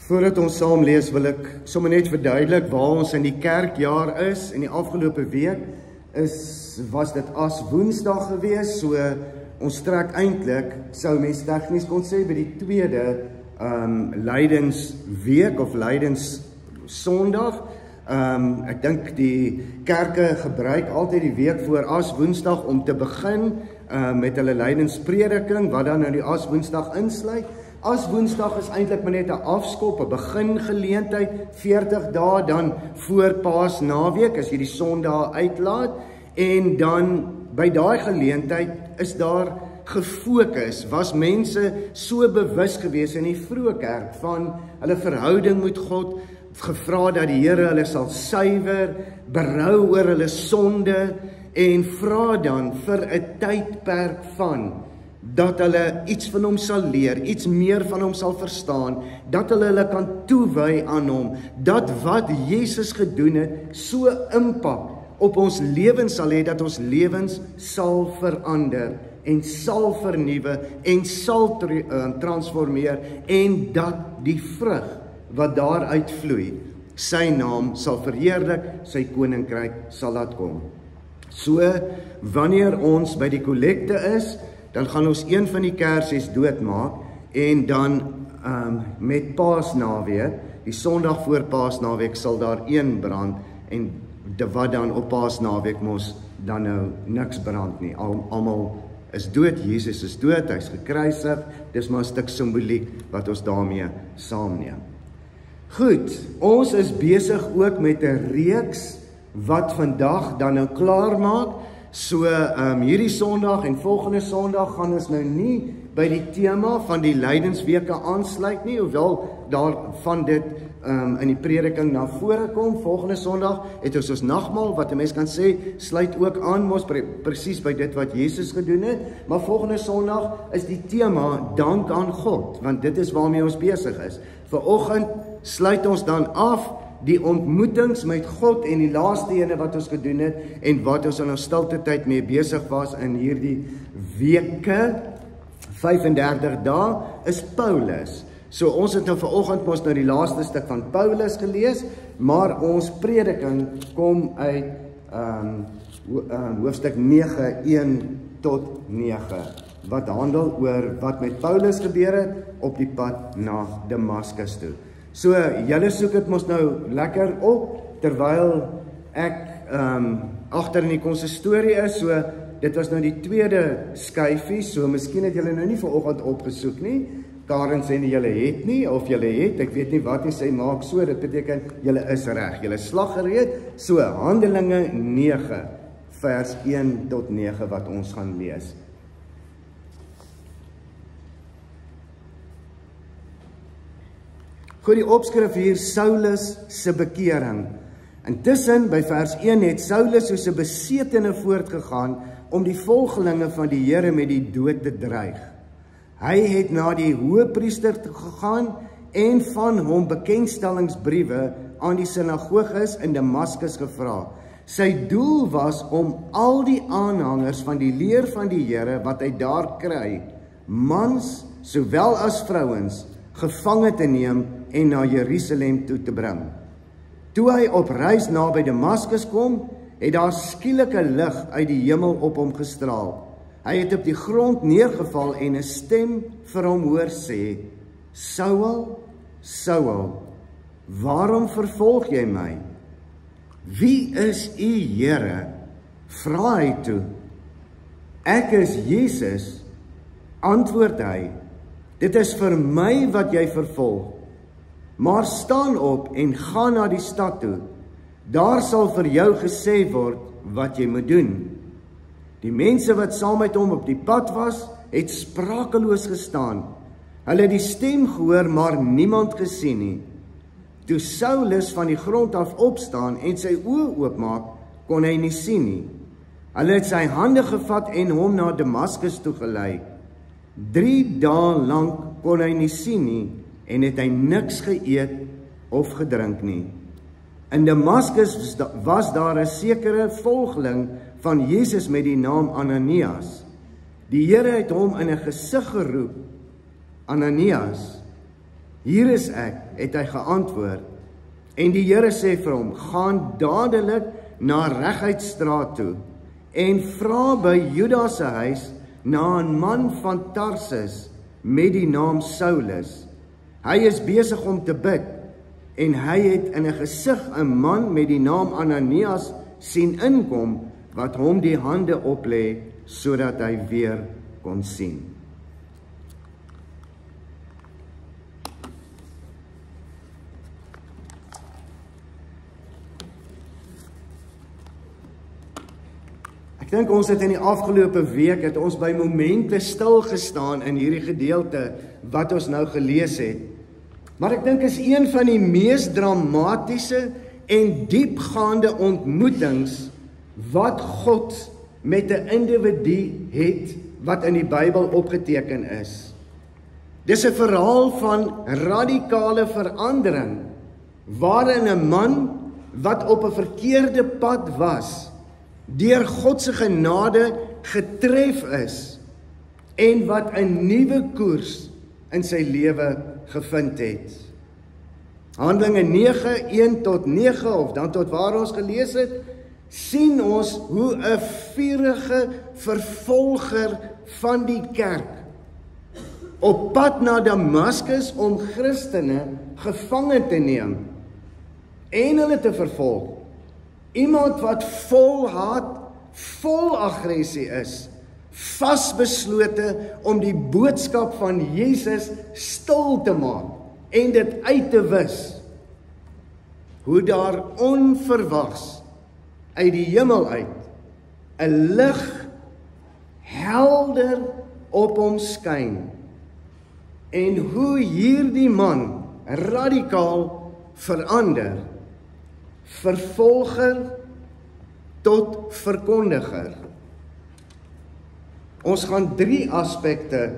Voordat ons saam lees, wil ek sommer net verduidelik waar ons in die kerkjaar is. In die afgelope week was dit as Woensdag gewees, so ons trek eintlik, sou mens tegnies kon sê, by die tweede lydingsweek of lydingssondag. Ek dink die kerke gebruik altyd die week voor as Woensdag om te begin met hulle lydingsprediking, wat dan nou die as Woensdag insluit. As Woensdag is eintlik maar net 'n afskop, 'n begingeleentheid, 40 dae dan voor Paasnaweek, as jy die Sondae uitlaat, en dan by daai geleentheid is daar gefokus, was mense so bewus gewees in die vroeë kerk van hulle verhouding met God, gevra dat die Here hulle sal suiwer, berou oor hulle sonde, en vra dan vir 'n tydperk van dat hulle iets van hom sal leer, iets meer van hom sal verstaan, dat hulle kan toewy aan hom, dat wat Jesus gedoen het, so impak op ons lewens sal hê, dat ons lewens sal verander, en sal vernuwe, en sal transformeer, en dat die vrug wat daaruit vloei, sy naam sal verheerlik, sy koninkryk sal laat kom. So, wanneer ons by die kollekte is, dan gaan ons een van die kersies doodmaak, en dan met Paasnaweek, die Sondag voor Paasnaweek, sal daar een brand, en wat dan op Paasnaweek mos dan nou niks brand nie. Almal is dood, Jesus is dood, hy is gekruisig, dis maar 'n stuk simboliek wat ons daarmee saamneem. Goed, ons is besig ook met 'n reeks wat vandag dan nou klaar maak. So hierdie Sondag en volgende Sondag gaan ons nou nie by die tema van die lydingsweke aansluit nie, hoewel daarvan dit in die prediking na vore kom. Volgende Sondag het ons nagmaal, wat 'n mens kan sê, sluit ook aan mos presies by dit wat Jesus gedoen het, maar volgende Sondag is die tema dank aan God, want dit is waarmee ons besig is. Vanoggend sluit ons dan af die ontmoetings met God en die laaste ene wat ons gedoen het en wat ons in ons stilte tyd mee besig was in hierdie weke, 35 dae, is Paulus. So ons het nou vanoggend mos nou die laaste stuk van Paulus gelees, maar ons prediking kom uit hoofstuk 9, 1 tot 9, wat handel oor wat met Paulus gebeur het op die pad na Damaskus toe. So, julle soek het mos nou lekker op, terwyl ek agter in die konsistorie is, so dit was nou die tweede skyfie, so miskien het julle nou nie vanoggend opgesoek nie. Karen sê nie julle het nie, of julle het, ek weet nie wat hy sê, maak so, dit beteken julle is reg, julle slag gereed. So, Handelinge 9, vers 1 tot 9 wat ons gaan lees. Goed, die opskrif hier, Saulus se bekering. Intussen, by vers 1 het Saulus soos 'n besetene voortgegaan om die volgelinge van die Here met die dood te dreig. Hy het na die hoëpriester toe gegaan en van hom bekendstellingsbriewe aan die sinagoges in Damaskus gevra. Sy doel was om al die aanhangers van die leer van die Here wat hy daar kry, mans sowel as vrouens, gevange te neem en na Jerusalem toe te bring. Toe hy op reis naby Damaskus kom, het daar skielike lig uit die hemel op hom gestraal. Hy het op die grond neergeval en 'n stem vir hom hoor sê, Saul, Saul, waarom vervolg jy my? Wie is u Here? Vra hy toe. Ek is Jesus, antwoord hy. Dit is vir my wat jy vervolg. Maar staan op en gaan na die stad toe. Daar sal vir jou gesê word wat jy moet doen. Die mense wat saam met hom op die pad was, het sprakeloos gestaan. Hulle het die stem gehoor, maar niemand gesien nie. Toe Saulus van die grond af opstaan en sy oë oopmaak, kon hy nie sien nie. Hulle het sy hande gevat en hom na Damaskus toe gelei. 3 dae lank kon hy nie sien nie, en het hy niks geëet of gedrink nie. In Damaskus was daar 'n sekere volgeling van Jesus met die naam Ananias. Die Here het hom in 'n gesig geroep, Ananias. hier is ek, het hy geantwoord. En die Here sê vir hom, gaan dadelik na Reguitstraat toe, en vra by Judas se huis, na 'n man van Tarsus, met die naam Saulus. Hy is besig om te bid, en hy het in 'n gesig 'n man met die naam Ananias sien inkom, wat hom die hande oplê, sodat hy weer kon sien. Ek dink ons het in die afgelope week, het ons by momente stil gestaan in hierdie gedeelte, wat ons nou gelees het. Maar ek dink is een van die mees dramatiese en diepgaande ontmoetings, wat God met 'n individu het, wat in die Bybel opgeteken is. Dis 'n verhaal van radikale verandering, waarin 'n man, wat op 'n verkeerde pad was, deur God se genade getref is, en wat 'n nuwe koers in sy lewe gevind het. Handelinge 9, 1 tot 9, of dan tot waar ons gelees het, sien ons hoe 'n vurige vervolger van die kerk op pad na Damaskus om Christene gevange te neem en hulle te vervolg. Iemand wat vol haat, vol aggressie is, vasbeslote om die boodskap van Jesus stil te maak en dit uit te wis. Hoe daar onverwags uit die hemel uit 'n lig helder op hom skyn, en hoe hierdie man radikaal verander, vervolger tot verkondiger. Ons gaan 3 aspekte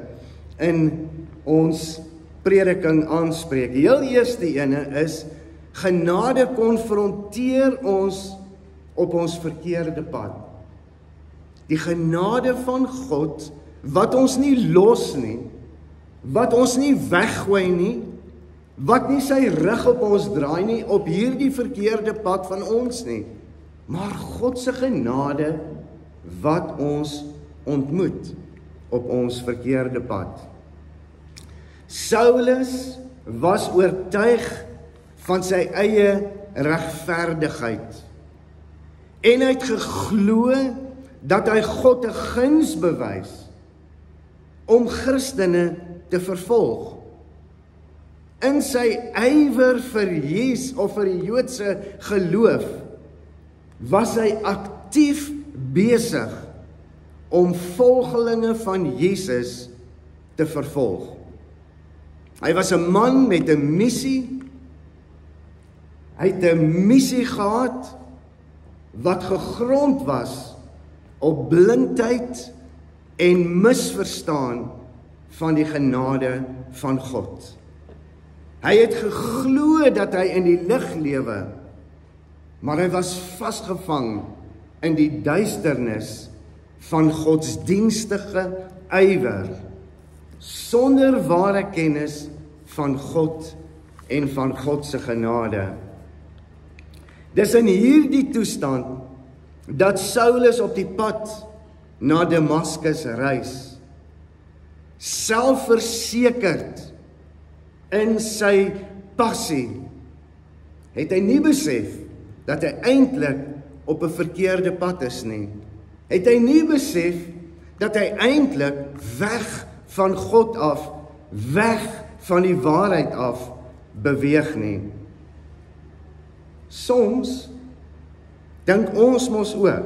in ons prediking aanspreek. Die heel eerste ene is, genade konfronteer ons op ons verkeerde pad. Die genade van God, wat ons nie los nie, wat ons nie weggooi nie, wat nie sy rug op ons draai nie, op hierdie verkeerde pad van ons nie, maar God se genade, wat ons ontmoet op ons verkeerde pad. Saulus was oortuig van sy eie regverdigheid, en hy het geglo dat hy God 'n guns bewys om Christene te vervolg. In sy ywer vir Jesus of vir die Joodse geloof was hy aktief besig om volgelinge van Jesus te vervolg. Hy was 'n man met 'n missie. Hy het 'n missie gehad wat gegrond was op blindheid en misverstaan van die genade van God. Hy het geglo dat hy in die lig lewe, maar hy was vasgevang in die duisternis van godsdienstige ywer, sonder ware kennis van God en van God se genade. Dis in hierdie toestand dat Saulus op die pad na Damaskus reis, selfversekerd in sy passie, het hy nie besef dat hy eintlik op 'n verkeerde pad is nie. Het hy nie besef dat hy eintlik weg van God af, weg van die waarheid af beweeg nie. Soms dink ons mos ook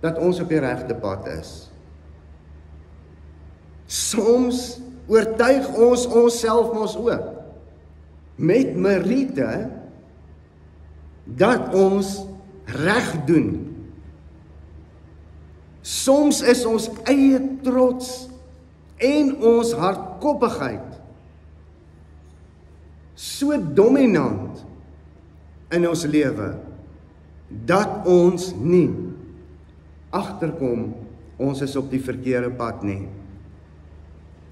dat ons op die regte pad is. Soms oortuig ons onsself mos ook met meriete dat ons reg doen. Soms is ons eie trots en ons hardkoppigheid so dominant in ons lewe dat ons nie agterkom ons is op die verkeerde pad nie.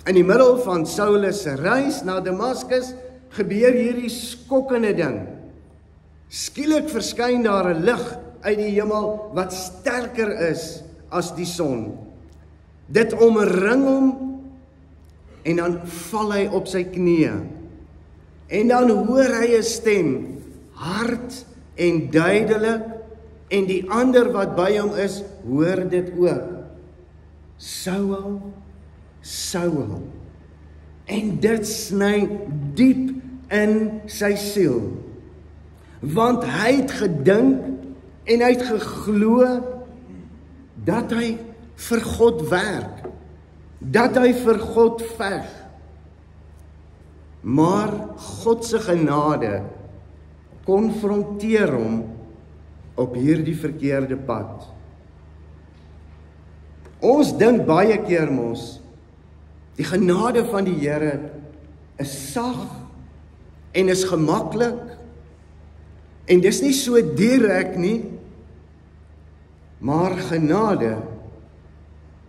In die middel van Saulus se reis na Damaskus gebeur hierdie skokkende ding. Skielik verskyn daar 'n lig uit die hemel wat sterker is as die son. Dit omring hom en dan val hy op sy knieë. En dan hoor hy 'n stem, hard en duidelik, en die ander wat by hom is, hoor dit ook. Saul, Saul. En dit sny diep in sy siel. Want hy het gedink en hy het geglo dat hy vir God werk, dat hy vir God veg. Maar God se genade konfronteer hom op hierdie verkeerde pad. Ons dink baie keer mos, die genade van die Here is sag en is gemaklik, en dis nie so direk nie, maar genade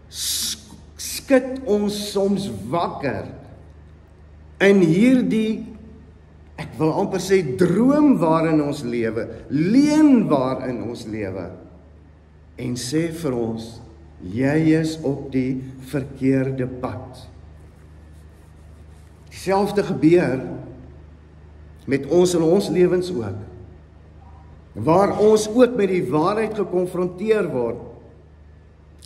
skud ons soms wakker in hierdie, ek wil amper sê, droom waarin ons lewe, leuen waarin ons lewe, en sê vir ons, jy is op die verkeerde pad. Dieselfde gebeur met ons in ons lewens ook, waar ons ook met die waarheid gekonfronteer word,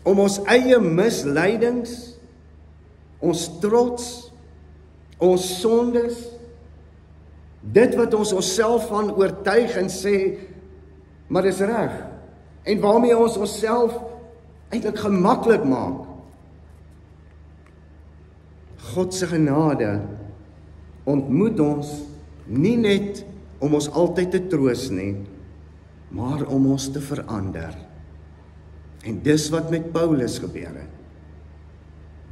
om ons eie misleidings, ons trots, ons sondes, dit wat ons onsself van oortuig en sê, maar dis reg, en waarmee ons onsself eintlik gemaklik maak. God se genade ontmoet ons nie net om ons altyd te troos nie, maar om ons te verander. En dis wat met Paulus gebeur het.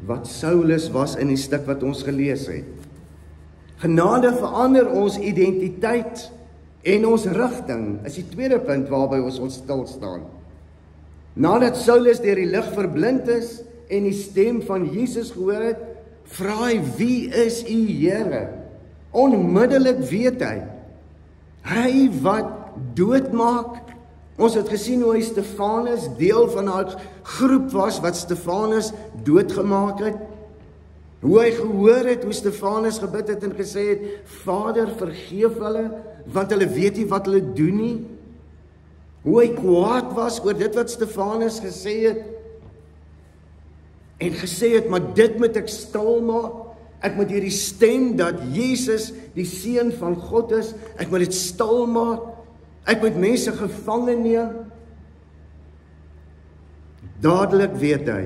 Wat Saulus was in die stuk wat ons gelees het. Genade verander ons identiteit en ons rigting, is die tweede punt waarby ons stil staan. Nadat Saulus deur die lig verblind is en die stem van Jesus gehoor het, vra hy, wie is u Here? Onmiddellik weet hy wat doodmaak. Ons het gesien hoe hy Stefanus, deel van daai groep was wat Stefanus doodgemaak het. Hoe hy gehoor het hoe Stefanus gebid het en gesê het, Vader, vergeef hulle, want hulle weet nie wat hulle doen nie. Hoe hy kwaad was oor dit wat Stefanus gesê het, en gesê het, maar dit moet ek stil maak. Ek moet hierdie stem dat Jesus die Seun van God is, ek moet dit stil maak. Ek moet mense gevange neem. Dadelik weet hy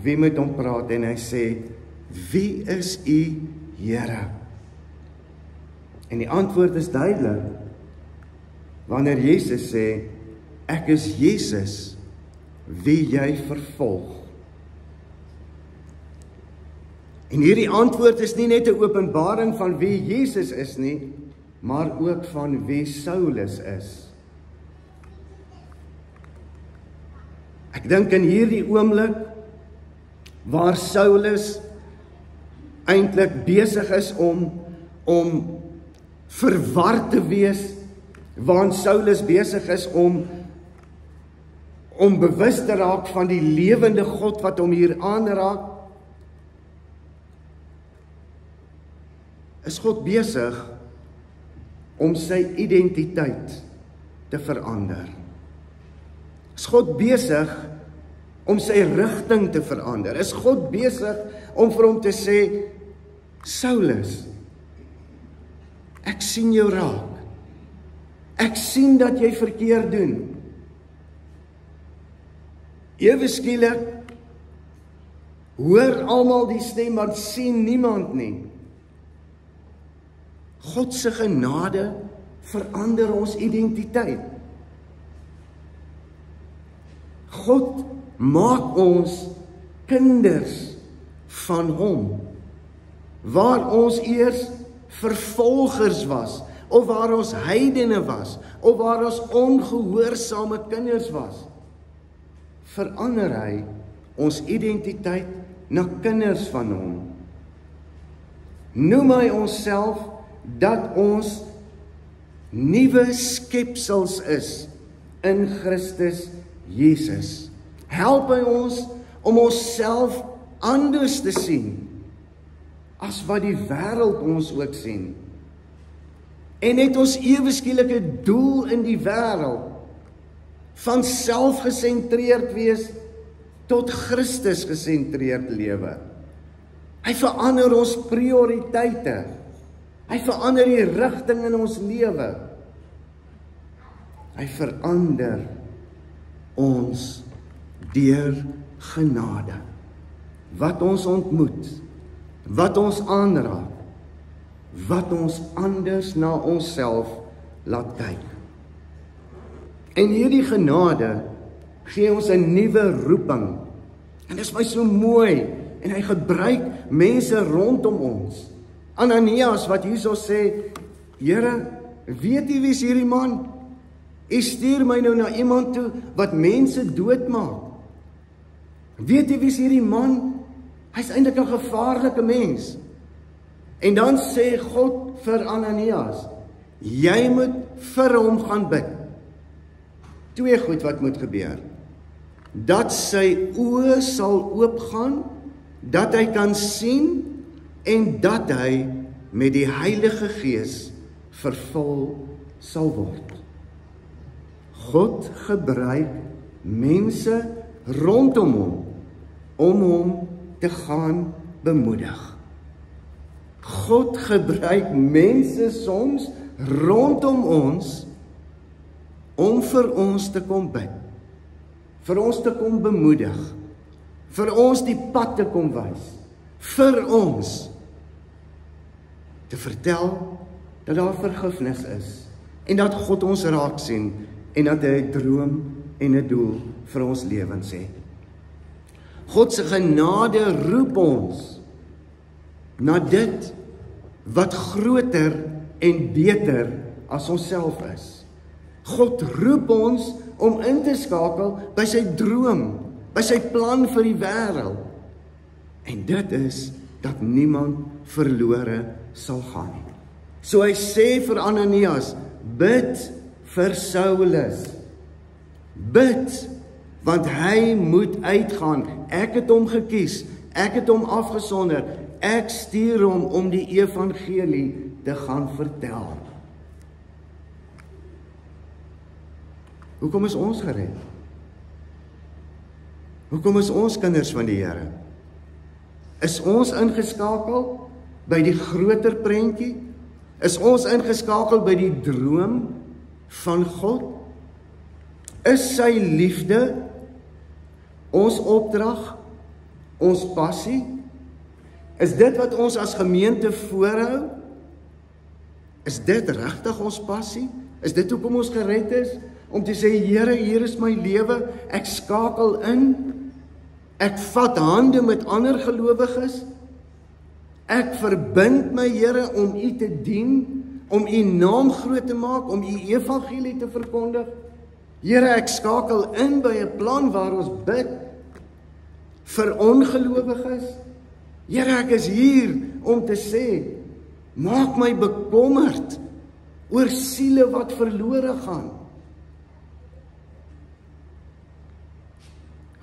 wie met hom praat en hy sê, wie is u Here? En die antwoord is duidelik. Wanneer Jesus sê, ek is Jesus, wie jy vervolg. En hierdie antwoord is nie net 'n openbaring van wie Jesus is nie, maar ook van wie Saulus is. Ek dink in hierdie oomblik, waar Saulus eintlik besig is om verward te wees, waar Saulus besig is om bewus te raak van die lewende God wat hom hier aanraak, is God besig om sy identiteit te verander. Is God besig om sy rigting te verander? Is God besig om vir hom te sê, Saulus, ek sien jou raak. Ek sien dat jy verkeerd doen. Ewe skielik hoor almal die stem, maar sien niemand nie. God se genade verander ons identiteit. God maak ons kinders van hom. Waar ons eers vervolgers was, of waar ons heidene was, of waar ons ongehoorsame kinders was, verander hy ons identiteit na kinders van hom. Noem hy onsself dat ons nuwe skepsels is in Christus Jesus. Help hy ons om onsself anders te sien as wat die wêreld ons ook sien. En het ons ewe skielike doel in die wêreld van selfgesentreerd wees tot Christus gesentreerd lewe. Hy verander ons prioriteite. Hy verander die rigting in ons lewe. Hy verander ons deur genade. Wat ons ontmoet, wat ons aanraak, wat ons anders na onsself laat kyk. En hierdie genade gee ons 'n nuwe roeping. En dit is my so mooi. En hy gebruik mense rondom ons. Ananias wat hierso sê, Here, weet U wie's hierdie man? U stuur my nou na iemand toe wat mense doodmaak. Weet U wie's hierdie man? Hy's eintlik 'n gevaarlike mens. En dan sê God vir Ananias, jy moet vir hom gaan bid. Twee goed wat moet gebeur. Dat sy oë sal oopgaan, dat hy kan sien en dat hy met die Heilige Gees vervul sal word. God gebruik mense rondom hom om hom te gaan bemoedig. God gebruik mense soms rondom ons om vir ons te kom bid, vir ons te kom bemoedig, vir ons die pad te kom wys, vir ons te vertel dat daar vergifnis is en dat God ons raak sien en dat hy 'n droom en 'n doel vir ons lewens het. God se genade roep ons na dit wat groter en beter as onsself is. God roep ons om in te skakel by sy droom, by sy plan vir die wêreld. En dit is dat niemand verlore sal gaan nie. So hy sê vir Ananias, bid vir Saulus. Bid, want hy moet uitgaan. Ek het hom gekies, ek het hom afgesonder. Ek stuur hom om die evangelie te gaan vertel. Hoekom is ons gered? Hoekom is ons kinders van die Here? Is ons ingeskakel by die groter prentjie? Is ons ingeskakel by die droom van God? Is sy liefde ons opdrag, ons passie? Is dit wat ons as gemeente voorhou? Is dit regtig ons passie? Is dit hoekom ons gered is? Om te sê, Here, hier is my lewe, ek skakel in, ek vat hande met ander gelowiges, ek verbind my Here om U te dien, om U naam groot te maak, om U evangelie te verkondig. Here, ek skakel in by 'n plan waar ons bid vir ongelowiges. Here, ek is hier om te sê, maak my bekommerd oor siele wat verlore gaan.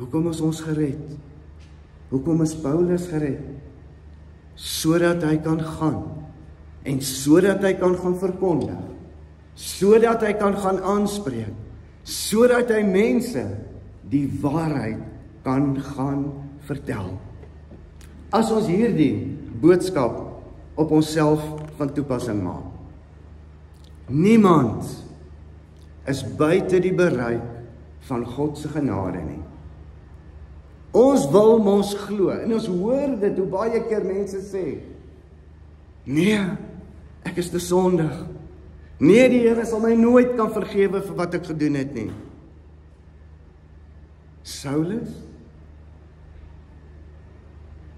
Hoekom is ons gered? Hoekom is Paulus gered? Sodat hy kan gaan en sodat hy kan gaan verkondig, sodat hy kan gaan aanspreek, sodat hy mense die waarheid kan gaan vertel. As ons hierdie boodskap op onsself van toepassing maak. Niemand is buite die bereik van God se genade nie. Ons wil mos glo, en ons hoor dit hoe baie keer mense sê, nee, ek is te sondig. Nee, die Here sal my nooit kan vergewe vir wat ek gedoen het nie. Saulus,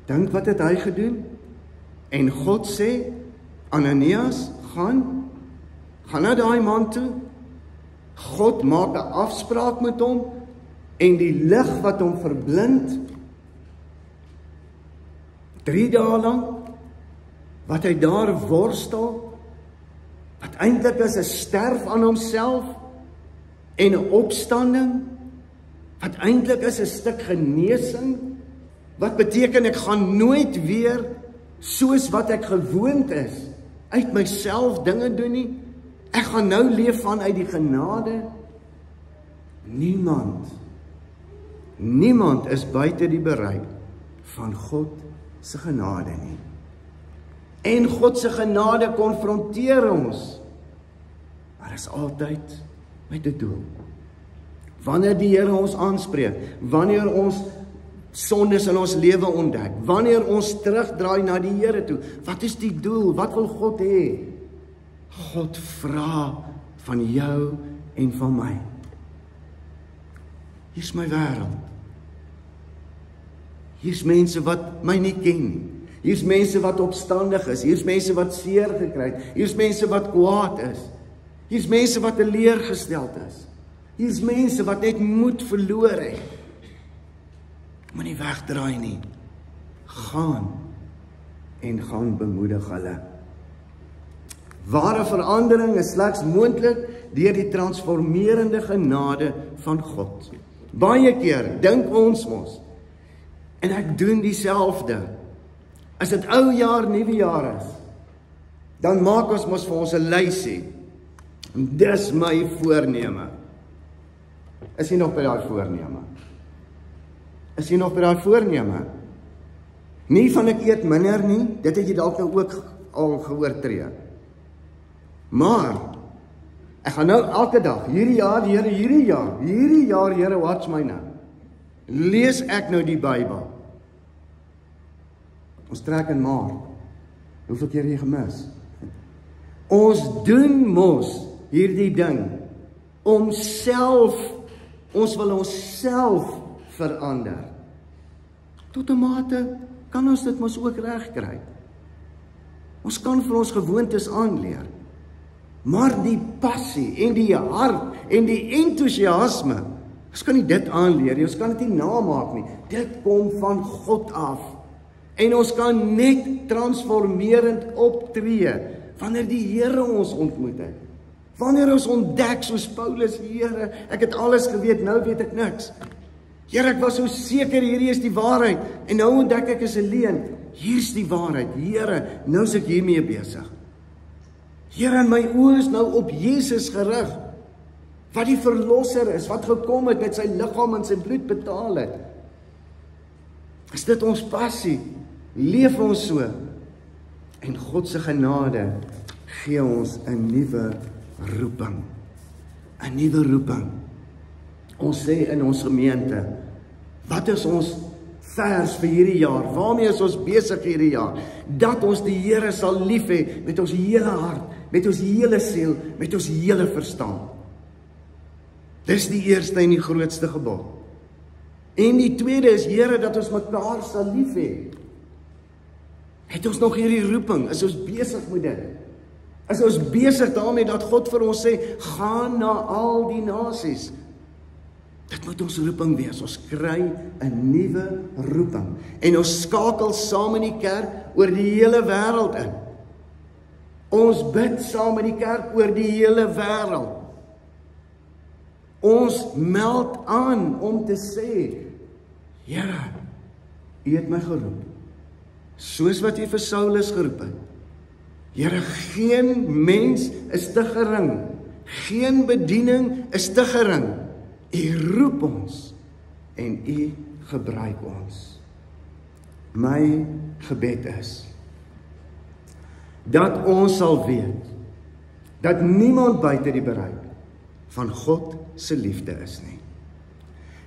dink wat het hy gedoen? En God sê, Ananias, gaan na daai man toe. God maak 'n afspraak met hom, en die lig wat hom verblind, 3 dae lang, wat hy daar worstel, wat eintlik is 'n sterf aan homself, en 'n opstanding, wat eintlik is 'n stuk genesing, wat beteken ek gaan nooit weer, soos wat ek gewoond is, uit myself dinge doen nie, ek gaan nou leef vanuit die genade. Niemand is buite die bereik van God se genade nie. En God se genade konfronteer ons, maar is altyd met 'n doel. Wanneer die Here ons aanspreek, wanneer ons sondes in ons lewe ontdek, wanneer ons terugdraai na die Here toe, wat is die doel? Wat wil God hê? God vra van jou en van my. Hier's my wêreld. Hier's mense wat my nie ken nie. Hier's mense wat opstandig is. Hier's mense wat seer gekry het. Hier's mense wat kwaad is. Hier's mense wat teleurgesteld is. Hier's mense wat net moed verloor het. Moenie wegdraai nie. Gaan en gaan bemoedig hulle. Ware verandering is slegs moontlik deur die transformerende genade van God. Baie keer dink ons mos, en ek doen dieselfde. As dit ou jaar, nuwe jaar is, dan maak ons mos vir ons 'n lysie. Dis my voorneme. Is jy nog by daai voorneme? Is jy nog by daai voorneme? Nie van ek eet minder nie, dit het jy dalk nou ook al geoortree. Maar, ek gaan nou elke dag, hierdie jaar, Here, watch my nou. Lees ek nou die Bybel. Ons trek in Maart. Hoeveel keer jy gemis? Ons doen mos hierdie ding, ons wil onsself verander. Tot 'n mate kan ons dit mos ook regkry. Ons kan vir ons gewoontes aanleer. Maar die passie en die hart en die entoesiasme, ons kan nie dit aanleer nie, ons kan dit nie namaak nie. Dit kom van God af. En ons kan net transformerend optree wanneer die Here ons ontmoet het. Wanneer ons ontdek soos Paulus, Here, ek het alles geweet, nou weet ek niks. Here, ek was so seker hierdie is die waarheid en nou ontdek ek is 'n leuen. Hier's die waarheid. Here, nou is ek hiermee besig. Here, my oë is nou op Jesus gerig, wat die verlosser is, wat gekom het met sy liggaam en sy bloed betaal het. Is dit ons passie? Leef ons so? En God se genade gee ons 'n nuwe roeping. 'n Nuwe roeping. Ons sê in ons gemeente, wat is ons vers vir hierdie jaar? Waarmee is ons besig hierdie jaar? Dat ons die Here sal lief hê met ons hele hart, met ons hele siel, met ons hele verstand. Dis die eerste en die grootste gebod. En die tweede is, Here, dat ons mekaar sal lief hê. Het ons nog hierdie roeping? Is ons besig met dit? Is ons besig daarmee dat God vir ons sê, gaan na al die nasies? Dit moet ons roeping wees. Ons kry 'n nuwe roeping. En ons skakel saam in die kerk oor die hele wêreld in. Ons bid saam met die kerk oor die hele wêreld. Ons meld aan om te sê, Here, U het my geroep. Soos wat U vir Saulus geroep het. Here, geen mens is te gering. Geen bediening is te gering. U roep ons en U gebruik ons. My gebed is dat ons sal weet dat niemand buite die bereik van God se liefde is nie.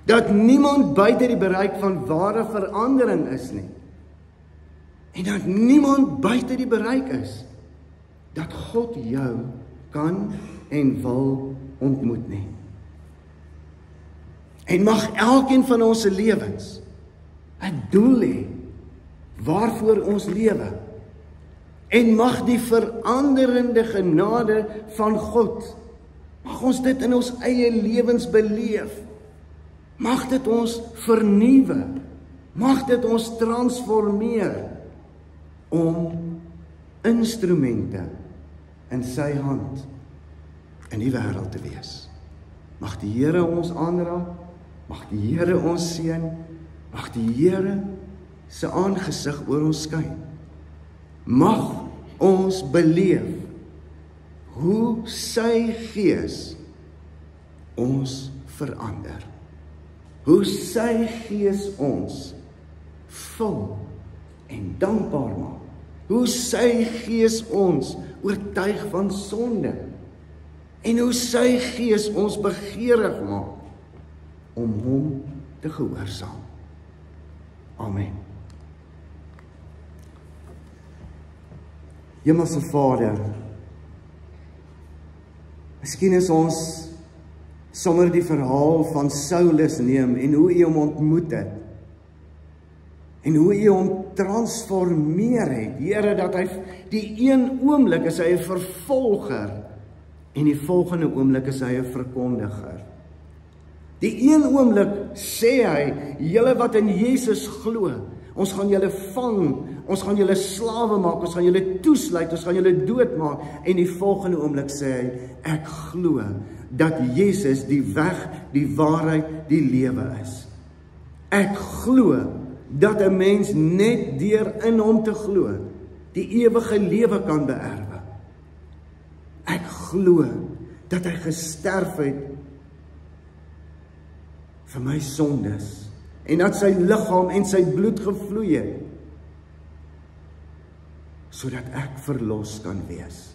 Dat niemand buite die bereik van ware verandering is nie. En dat niemand buite die bereik is dat God jou kan en wil ontmoet nie. En mag elkeen van ons se lewens 'n doel hê waarvoor ons lewe. En mag die veranderende genade van God, mag ons dit in ons eie lewens beleef. Mag dit ons vernuwe. Mag dit ons transformeer. om instrumente in sy hand in die wêreld te wees. Mag die Here ons aanraak, mag die Here ons seën, mag die Here se aangesig oor ons skyn. Mag ons beleef hoe sy Gees ons verander. Hoe sy Gees ons vul en dankbaar maak. Hoe sy Gees ons oortuig van sonde. En hoe sy Gees ons begeerig maak om hom te gehoorsaam. Amen. Hemelse Vader, miskien is ons sommer die verhaal van Saulus neem en hoe U hom ontmoet het. En hoe U hom transformeer het. Here, dat hy die een oomblik is hy 'n vervolger en die volgende oomblik is hy 'n verkondiger. Die een oomblik sê hy, julle wat in Jesus glo, ons gaan julle vang, ons gaan julle slawe maak, ons gaan julle toesluit, ons gaan julle doodmaak. En die volgende oomblik sê hy, ek glo dat Jesus die weg, die waarheid, die lewe is. Ek glo dat 'n mens net deur in hom te glo, die ewige lewe kan beerwe. Ek glo dat hy gesterf het vir my sondes, en dat sy liggaam en sy bloed gevloei het, sodat ek verlos kan wees.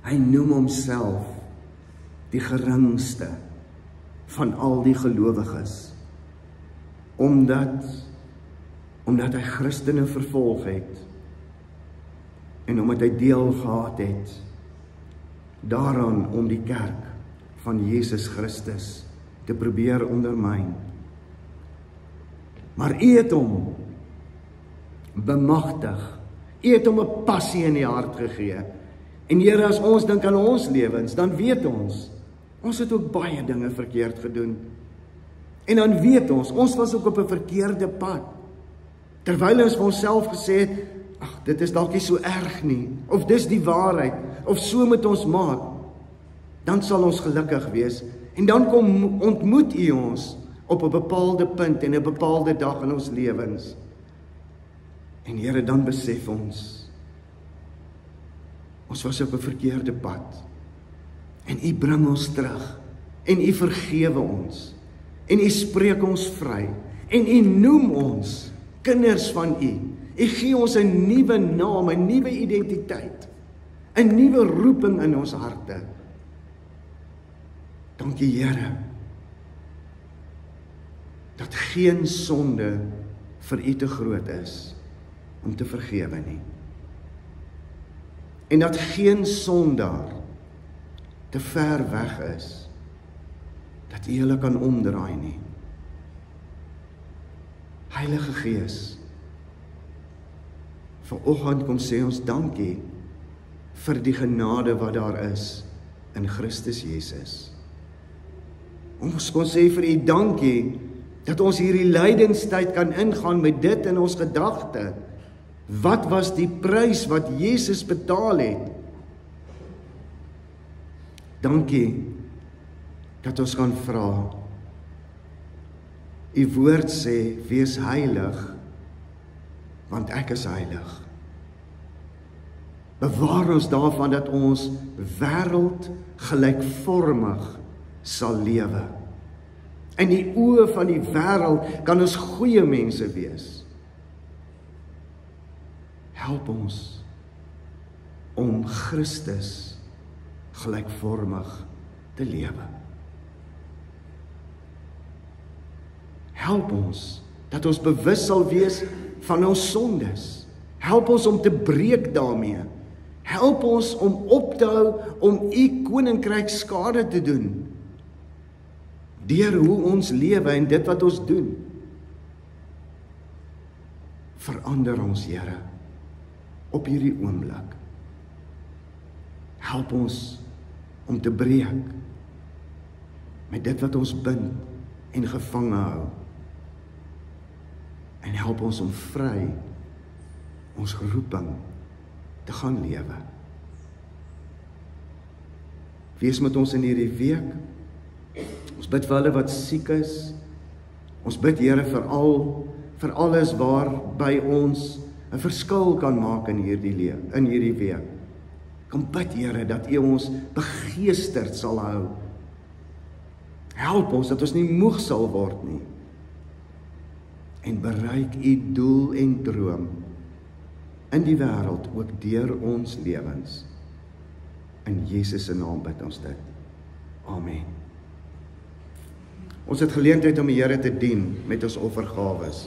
Hy noem homself die geringste van al die gelowiges, omdat hy Christene vervolg het, en omdat hy deel gehad het daaraan om die kerk van Jesus Christus te probeer ondermyn. Maar U het hom bemagtig, U het hom 'n passie in die hart gegee. En Here, as ons dink aan ons lewens, dan weet ons het ook baie dinge verkeerd gedoen. En dan weet ons was ook op 'n verkeerde pad. Terwyl ons vir onsself gesê het, ag, dit is dalk nie so erg nie, of dis die waarheid, of so moet ons maak, dan sal ons gelukkig wees. En dan ontmoet U ons op 'n bepaalde punt en 'n bepaalde dag in ons lewens. En Here, dan besef ons was op 'n verkeerde pad. En U bring ons terug, en U vergewe ons, en U spreek ons vry, en U noem ons kinders van U. U gee ons 'n nuwe naam, 'n nuwe identiteit, 'n nuwe roeping in ons harte. Dankie Here, dat geen sonde vir U te groot is om te vergewe nie. En dat geen sondaar te ver weg is, dat U hulle kan omdraai nie. Heilige Gees, vanoggend kom sê ons dankie vir die genade wat daar is in Christus Jesus. Ons kon sê vir U dankie dat ons hierdie lydenstyd kan ingaan met dit in ons gedagte. Wat was die prys wat Jesus betaal het? Dankie dat ons kan vra. U woord sê, wees heilig, want ek is heilig. Bewaar ons daarvan dat ons wêreld gelykvormig sal lewe. In die oë van die wêreld kan ons goeie mense wees. Help ons om Christus gelykvormig te lewe. Help ons dat ons bewus sal wees van ons sondes. Help ons om te breek daarmee. Help ons om op te hou om U koninkryk skade te doen, deur hoe ons lewe en dit wat ons doen. Verander ons, Here, op hierdie oomblik. Help ons om te breek met dit wat ons bind en gevange hou. En help ons om vry ons geroeping te gaan lewe. Wees met ons in hierdie week. Ons bid vir hulle wat siek is. Ons bid, Here, vir alles waar by ons 'n verskil kan maak in hierdie week. Kom bid, Here, dat U ons begeesterd sal hou. Help ons dat ons nie moeg sal word nie. En bereik U doel en droom in die wêreld, ook deur ons lewens. In Jesus se naam bid ons dit. Amen. Ons het geleentheid om die Here te dien met ons offergawes.